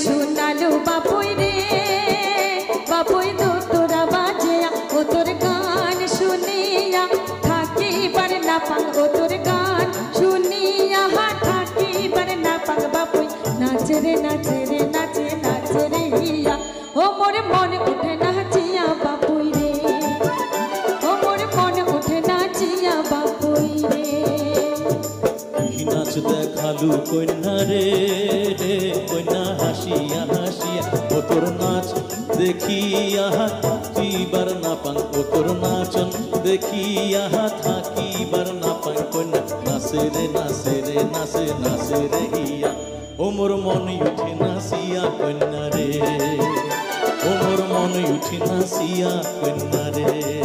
শোনালো বাপুই রে বাপুই তো তোরা বাজে ও তোর গান শুনিয়া থাকিবার না পাং ও তোর গান শুনিয়া থাকিবার না পাং বাপুই নাচে রে নাচে রে নাচে নাচে রে হিয়া ও মোর মন উঠে নাচিয়া বাপুই রে ও মোর মন উঠে নাচিয়া বাপুই রে নাচ দেখালু কন্যা রে কন্যা হাসিয়া হাসিয়া ও তোর নাচ দেখিয়া থাকিবার না পাং ও তোর নাচন দেখিয়া থাকিবার না পাং কন্যা নাচে রে নাচে রে নাচে নাচে রে হিয়া ও মোর মন উঠে নাচিয়া কন্যা রে ও মোর মন উঠে নাচিয়া কন্যা রে।